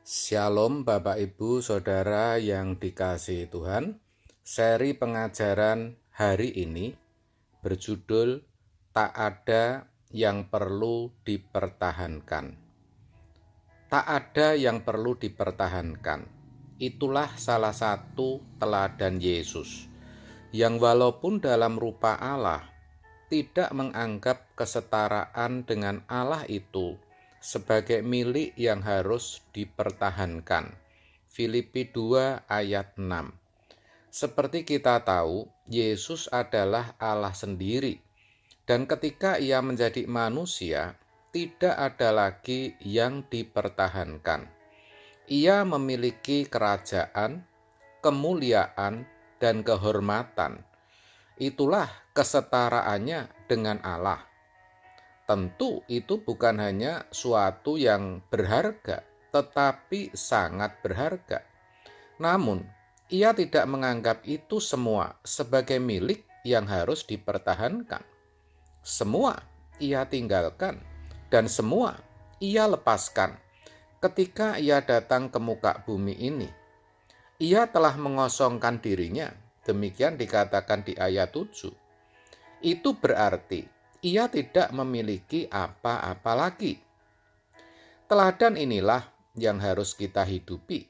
Shalom Bapak Ibu Saudara yang dikasihi Tuhan. Seri pengajaran hari ini berjudul Tak Ada Yang Perlu Dipertahankan. Tak ada yang perlu dipertahankan. Itulah salah satu teladan Yesus, yang walaupun dalam rupa Allah, tidak menganggap kesetaraan dengan Allah itu sebagai milik yang harus dipertahankan. Filipi 2 ayat 6. Seperti kita tahu, Yesus adalah Allah sendiri, dan ketika ia menjadi manusia, tidak ada lagi yang dipertahankan. Ia memiliki kerajaan, kemuliaan, dan kehormatan. Itulah kesetaraannya dengan Allah. Tentu itu bukan hanya suatu yang berharga, tetapi sangat berharga. Namun, ia tidak menganggap itu semua sebagai milik yang harus dipertahankan. Semua ia tinggalkan dan semua ia lepaskan ketika ia datang ke muka bumi ini. Ia telah mengosongkan dirinya, demikian dikatakan di ayat 7. Itu berarti ia tidak memiliki apa-apa lagi. Teladan inilah yang harus kita hidupi.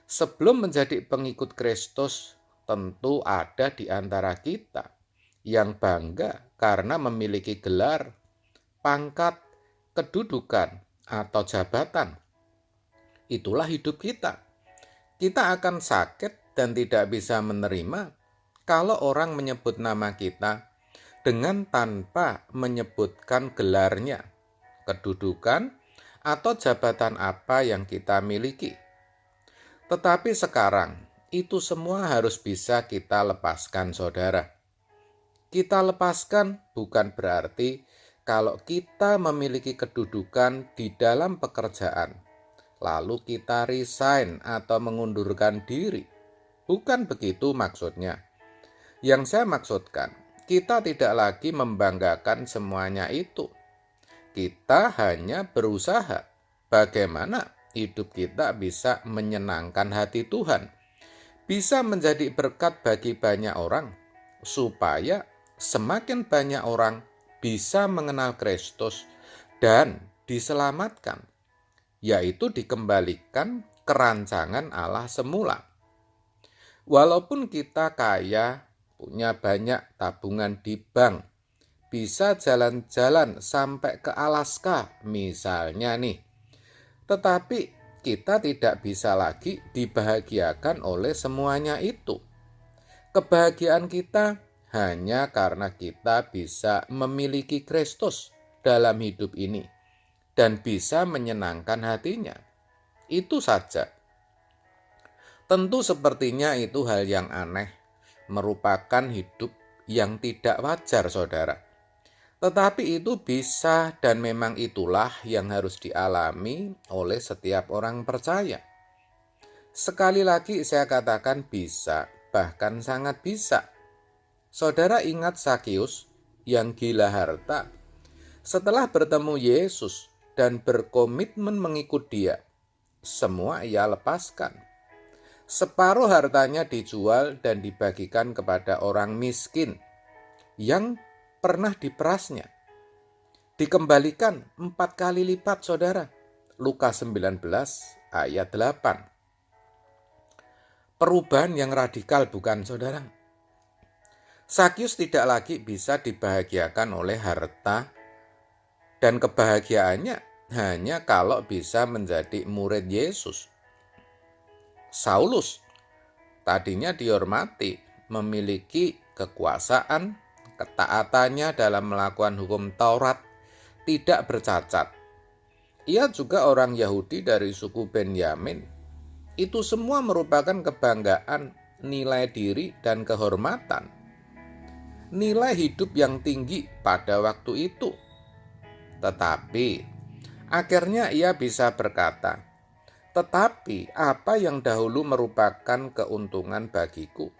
Sebelum menjadi pengikut Kristus, tentu ada di antara kita yang bangga karena memiliki gelar, pangkat, kedudukan, atau jabatan. Itulah hidup kita. Kita akan sakit dan tidak bisa menerima kalau orang menyebut nama kita dengan tanpa menyebutkan gelarnya, kedudukan, atau jabatan apa yang kita miliki. Tetapi sekarang, itu semua harus bisa kita lepaskan, saudara. Kita lepaskan bukan berarti kalau kita memiliki kedudukan di dalam pekerjaan, lalu kita resign atau mengundurkan diri. Bukan begitu maksudnya. Yang saya maksudkan, kita tidak lagi membanggakan semuanya itu. Kita hanya berusaha bagaimana hidup kita bisa menyenangkan hati Tuhan, bisa menjadi berkat bagi banyak orang, supaya semakin banyak orang bisa mengenal Kristus dan diselamatkan, yaitu dikembalikan ke rancangan Allah semula. Walaupun kita kaya, punya banyak tabungan di bank, bisa jalan-jalan sampai ke Alaska misalnya nih, tetapi kita tidak bisa lagi dibahagiakan oleh semuanya itu. Kebahagiaan kita hanya karena kita bisa memiliki Kristus dalam hidup ini dan bisa menyenangkan hatinya. Itu saja. Tentu sepertinya itu hal yang aneh, merupakan hidup yang tidak wajar, saudara. Tetapi itu bisa dan memang itulah yang harus dialami oleh setiap orang percaya. Sekali lagi saya katakan bisa, bahkan sangat bisa. Saudara ingat Zakius yang gila harta? Setelah bertemu Yesus dan berkomitmen mengikut Dia, semua ia lepaskan. Separuh hartanya dijual dan dibagikan kepada orang miskin yang pernah diperasnya. Dikembalikan 4 kali lipat, saudara. Lukas 19 ayat 8. Perubahan yang radikal, bukan, saudara? Zakius tidak lagi bisa dibahagiakan oleh harta, dan kebahagiaannya hanya kalau bisa menjadi murid Yesus. Saulus tadinya dihormati, memiliki kekuasaan, ketaatannya dalam melakukan hukum Taurat tidak bercacat. Ia juga orang Yahudi dari suku Benyamin. Itu semua merupakan kebanggaan, nilai diri, dan kehormatan. Nilai hidup yang tinggi pada waktu itu. Tetapi akhirnya ia bisa berkata, "Tetapi apa yang dahulu merupakan keuntungan bagiku,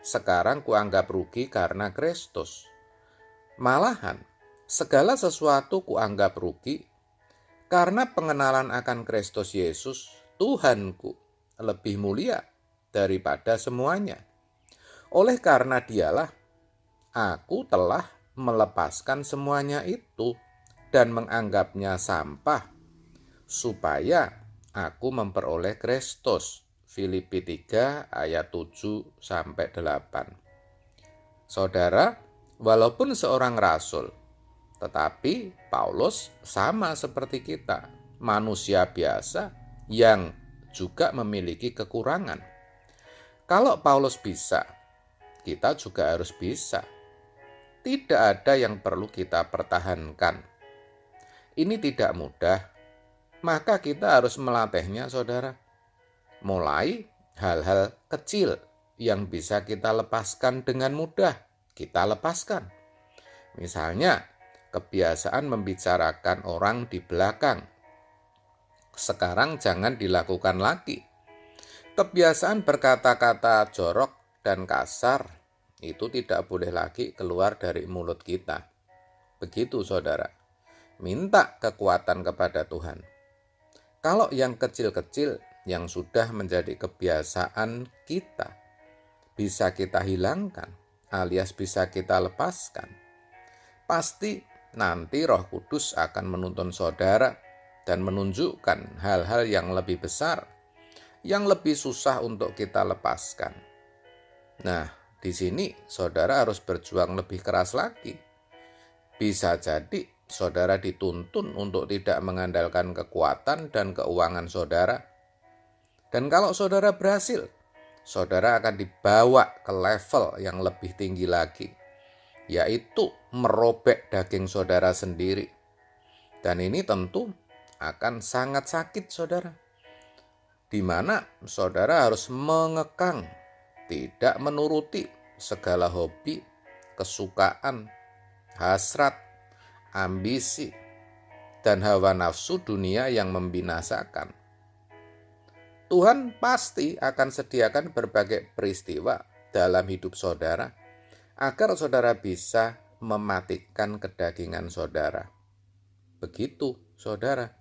sekarang kuanggap rugi karena Kristus. Malahan, segala sesuatu kuanggap rugi Karena pengenalan akan Kristus Yesus, Tuhanku, lebih mulia daripada semuanya. Oleh karena dialah, aku telah melepaskan semuanya itu dan menganggapnya sampah, supaya aku memperoleh Kristus. Filipi 3 ayat 7-8. Saudara, walaupun seorang rasul, tetapi Paulus sama seperti kita, manusia biasa yang juga memiliki kekurangan. Kalau Paulus bisa, kita juga harus bisa. Tidak ada yang perlu kita pertahankan. Ini tidak mudah, maka kita harus melatihnya, saudara. Mulai hal-hal kecil yang bisa kita lepaskan dengan mudah, kita lepaskan. Misalnya, kebiasaan membicarakan orang di belakang. Sekarang jangan dilakukan lagi. Kebiasaan berkata-kata jorok dan kasar, itu tidak boleh lagi keluar dari mulut kita. Begitu, saudara. Minta kekuatan kepada Tuhan. Kalau yang kecil-kecil yang sudah menjadi kebiasaan kita, bisa kita hilangkan, alias bisa kita lepaskan. Pasti nanti Roh Kudus akan menuntun saudara dan menunjukkan hal-hal yang lebih besar, yang lebih susah untuk kita lepaskan. Nah, di sini saudara harus berjuang lebih keras lagi. Bisa jadi saudara dituntun untuk tidak mengandalkan kekuatan dan keuangan saudara. Dan kalau saudara berhasil, saudara akan dibawa ke level yang lebih tinggi lagi, yaitu merobek daging saudara sendiri. Dan ini tentu akan sangat sakit, saudara, di mana saudara harus mengekang, tidak menuruti segala hobi, kesukaan, hasrat, ambisi, dan hawa nafsu dunia yang membinasakan. Tuhan pasti akan sediakan berbagai peristiwa dalam hidup saudara agar saudara bisa mematikan kedagingan saudara. Begitu, saudara.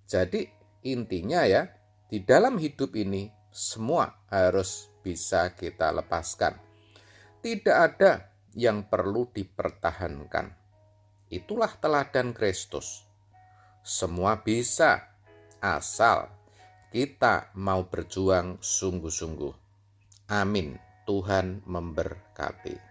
Jadi intinya ya, di dalam hidup ini semua harus bisa kita lepaskan. Tidak ada yang perlu dipertahankan. Itulah teladan Kristus. Semua bisa, asal kita mau berjuang sungguh-sungguh. Amin. Tuhan memberkati.